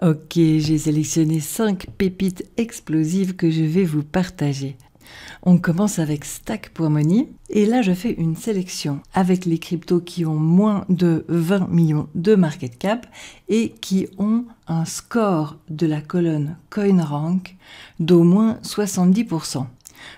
Ok, j'ai sélectionné 5 pépites explosives que je vais vous partager. On commence avec Stack.money et là je fais une sélection avec les cryptos qui ont moins de 20 millions de market cap et qui ont un score de la colonne CoinRank d'au moins 70%.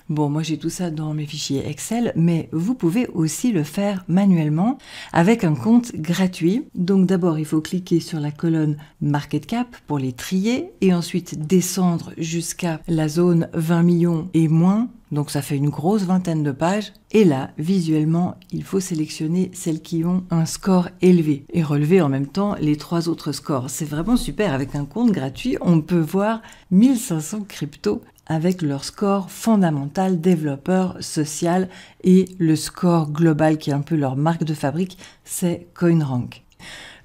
Bon, moi j'ai tout ça dans mes fichiers Excel, mais vous pouvez aussi le faire manuellement avec un compte gratuit. Donc d'abord, il faut cliquer sur la colonne Market Cap pour les trier et ensuite descendre jusqu'à la zone 20 millions et moins. Donc ça fait une grosse vingtaine de pages. Et là, visuellement, il faut sélectionner celles qui ont un score élevé et relever en même temps les 3 autres scores. C'est vraiment super. Avec un compte gratuit, on peut voir 1500 cryptos avec leur score fondamental, développeur, social et le score global qui est un peu leur marque de fabrique, c'est CoinRank.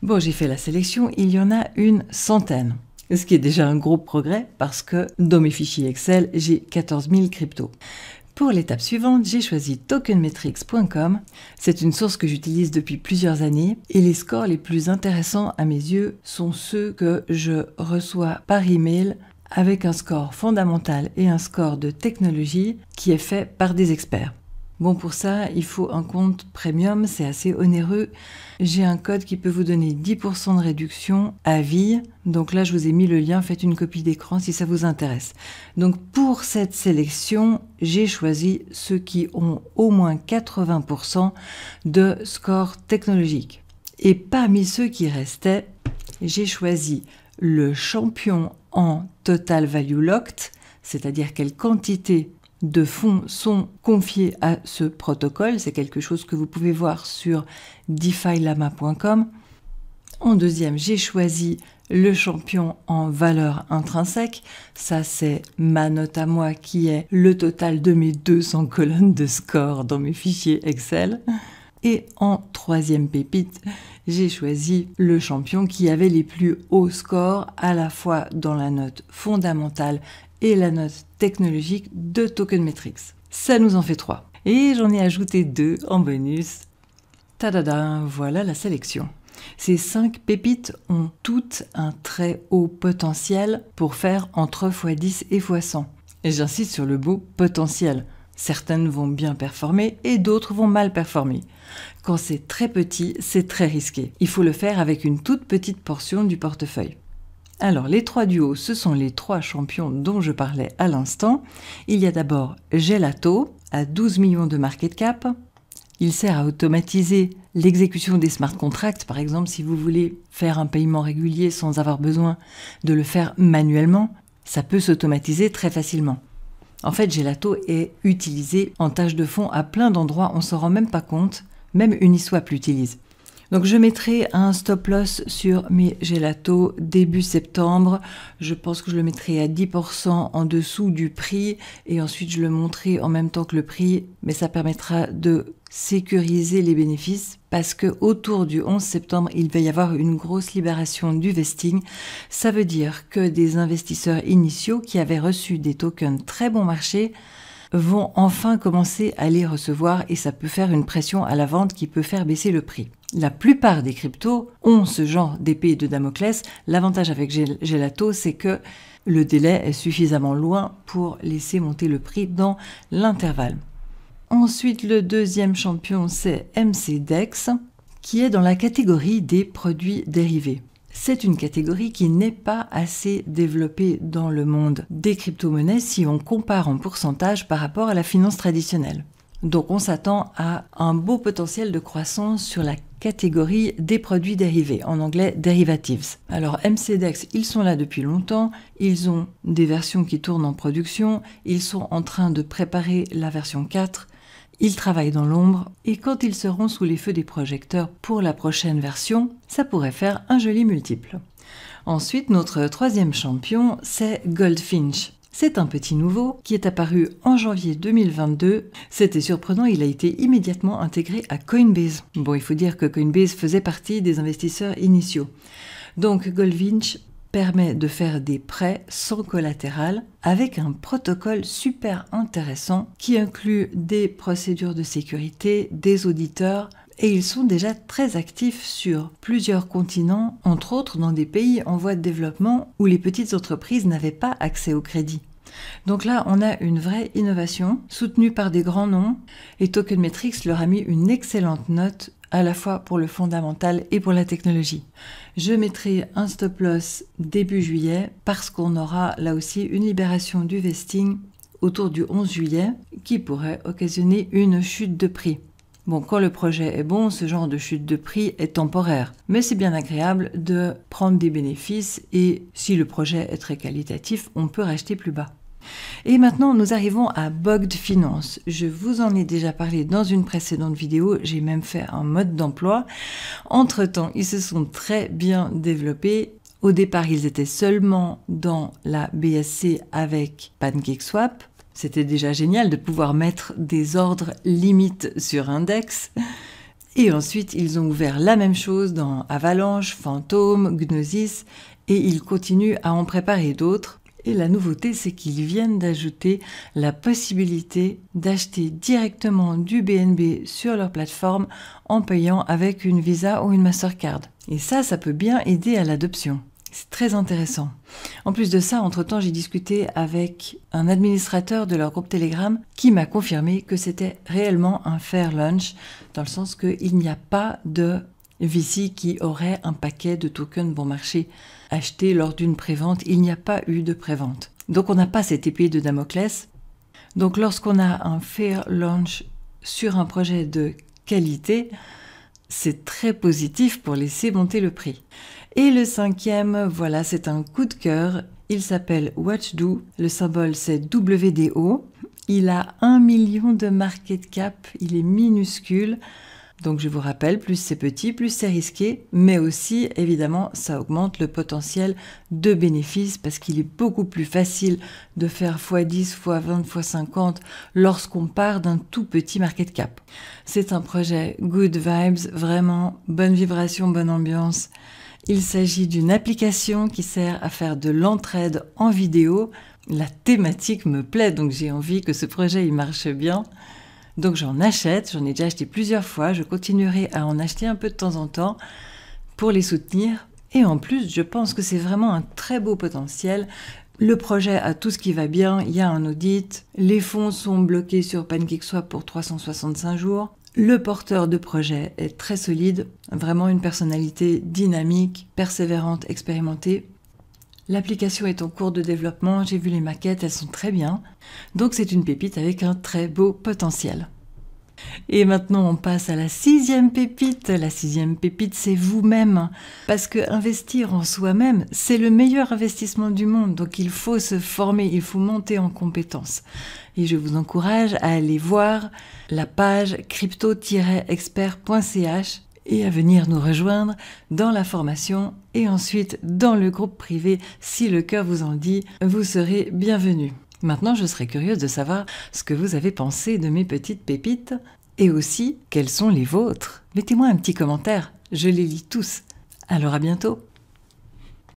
Bon, j'ai fait la sélection, il y en a une centaine. Ce qui est déjà un gros progrès parce que dans mes fichiers Excel, j'ai 14 000 cryptos. Pour l'étape suivante, j'ai choisi tokenmetrics.com. C'est une source que j'utilise depuis plusieurs années et les scores les plus intéressants à mes yeux sont ceux que je reçois par email avec un score fondamental et un score de technologie qui est fait par des experts. Bon, pour ça, il faut un compte premium, c'est assez onéreux. J'ai un code qui peut vous donner 10% de réduction à vie. Donc là, je vous ai mis le lien, faites une copie d'écran si ça vous intéresse. Donc pour cette sélection, j'ai choisi ceux qui ont au moins 80% de score technologique. Et parmi ceux qui restaient, j'ai choisi le champion en Total Value Locked, c'est-à-dire quelle quantité de fonds sont confiés à ce protocole. C'est quelque chose que vous pouvez voir sur defilama.com. En deuxième, j'ai choisi le champion en valeur intrinsèque. Ça, c'est ma note à moi qui est le total de mes 200 colonnes de score dans mes fichiers Excel. Et en troisième pépite, j'ai choisi le champion qui avait les plus hauts scores à la fois dans la note fondamentale et la note technologique de Tokenmetrics. Ça nous en fait 3. Et j'en ai ajouté 2 en bonus. Tadada, voilà la sélection. Ces 5 pépites ont toutes un très haut potentiel pour faire entre x10 et x100. Et j'insiste sur le mot potentiel. Certaines vont bien performer et d'autres vont mal performer. Quand c'est très petit, c'est très risqué. Il faut le faire avec une toute petite portion du portefeuille. Alors, les 3 du haut, ce sont les 3 champions dont je parlais à l'instant. Il y a d'abord Gelato, à 12 millions de market cap. Il sert à automatiser l'exécution des smart contracts, par exemple, si vous voulez faire un paiement régulier sans avoir besoin de le faire manuellement, ça peut s'automatiser très facilement. En fait, Gelato est utilisé en tâche de fond à plein d'endroits, on ne s'en rend même pas compte, même Uniswap l'utilise. Donc je mettrai un stop loss sur mes Gelato début septembre. Je pense que je le mettrai à 10% en dessous du prix et ensuite je le monterai en même temps que le prix, mais ça permettra de sécuriser les bénéfices parce que autour du 11 septembre, il va y avoir une grosse libération du vesting. Ça veut dire que des investisseurs initiaux qui avaient reçu des tokens très bon marché vont enfin commencer à les recevoir et ça peut faire une pression à la vente qui peut faire baisser le prix. La plupart des cryptos ont ce genre d'épée de Damoclès. L'avantage avec Gelato, c'est que le délai est suffisamment loin pour laisser monter le prix dans l'intervalle. Ensuite, le deuxième champion, c'est MCDEX, qui est dans la catégorie des produits dérivés. C'est une catégorie qui n'est pas assez développée dans le monde des crypto-monnaies si on compare en pourcentage par rapport à la finance traditionnelle. Donc on s'attend à un beau potentiel de croissance sur la catégorie des produits dérivés, en anglais derivatives. Alors MCDEX, ils sont là depuis longtemps, ils ont des versions qui tournent en production, ils sont en train de préparer la version 4, ils travaillent dans l'ombre et quand ils seront sous les feux des projecteurs pour la prochaine version, ça pourrait faire un joli multiple. Ensuite, notre troisième champion, c'est Goldfinch. C'est un petit nouveau qui est apparu en janvier 2022. C'était surprenant, il a été immédiatement intégré à Coinbase. Bon, il faut dire que Coinbase faisait partie des investisseurs initiaux. Donc Goldfinch permet de faire des prêts sans collatéral avec un protocole super intéressant qui inclut des procédures de sécurité, des auditeurs et ils sont déjà très actifs sur plusieurs continents, entre autres dans des pays en voie de développement où les petites entreprises n'avaient pas accès au crédit. Donc là, on a une vraie innovation soutenue par des grands noms et Token Metrics leur a mis une excellente note à la fois pour le fondamental et pour la technologie. Je mettrai un stop loss début juillet parce qu'on aura là aussi une libération du vesting autour du 11 juillet qui pourrait occasionner une chute de prix. Bon, quand le projet est bon, ce genre de chute de prix est temporaire, mais c'est bien agréable de prendre des bénéfices et si le projet est très qualitatif, on peut racheter plus bas. Et maintenant, nous arrivons à Bogd Finance. Je vous en ai déjà parlé dans une précédente vidéo, j'ai même fait un mode d'emploi. Entre-temps, ils se sont très bien développés. Au départ, ils étaient seulement dans la BSC avec PancakeSwap. C'était déjà génial de pouvoir mettre des ordres limites sur index. Et ensuite, ils ont ouvert la même chose dans Avalanche, Phantom, Gnosis, et ils continuent à en préparer d'autres. Et la nouveauté, c'est qu'ils viennent d'ajouter la possibilité d'acheter directement du BNB sur leur plateforme en payant avec une Visa ou une Mastercard. Et ça peut bien aider à l'adoption. C'est très intéressant. En plus de ça, entre-temps, j'ai discuté avec un administrateur de leur groupe Telegram qui m'a confirmé que c'était réellement un fair launch, dans le sens qu'il n'y a pas de VC qui aurait un paquet de tokens bon marché achetés lors d'une prévente. Il n'y a pas eu de prévente. Donc on n'a pas cette épée de Damoclès. Donc lorsqu'on a un fair launch sur un projet de qualité, c'est très positif pour laisser monter le prix. Et le cinquième, voilà, c'est un coup de cœur. Il s'appelle Watchdo. Le symbole, c'est WDO. Il a 1 million de market cap. Il est minuscule. Donc je vous rappelle, plus c'est petit, plus c'est risqué, mais aussi, évidemment, ça augmente le potentiel de bénéfice parce qu'il est beaucoup plus facile de faire x10, x20, x50 lorsqu'on part d'un tout petit market cap. C'est un projet good vibes, vraiment bonne vibration, bonne ambiance. Il s'agit d'une application qui sert à faire de l'entraide en vidéo. La thématique me plaît, donc j'ai envie que ce projet il marche bien. Donc j'en achète, j'en ai déjà acheté plusieurs fois, je continuerai à en acheter un peu de temps en temps pour les soutenir. Et en plus, je pense que c'est vraiment un très beau potentiel. Le projet a tout ce qui va bien, il y a un audit, les fonds sont bloqués sur PancakeSwap pour 365 jours. Le porteur de projet est très solide, vraiment une personnalité dynamique, persévérante, expérimentée. L'application est en cours de développement, j'ai vu les maquettes, elles sont très bien. Donc c'est une pépite avec un très beau potentiel. Et maintenant on passe à la 6e pépite. La 6e pépite, c'est vous-même. Parce que investir en soi-même, c'est le meilleur investissement du monde. Donc il faut se former, il faut monter en compétences. Et je vous encourage à aller voir la page crypto-expert.ch et à venir nous rejoindre dans la formation et ensuite dans le groupe privé. Si le cœur vous en dit, vous serez bienvenus. Maintenant, je serais curieuse de savoir ce que vous avez pensé de mes petites pépites et aussi quelles sont les vôtres. Mettez-moi un petit commentaire, je les lis tous. Alors à bientôt.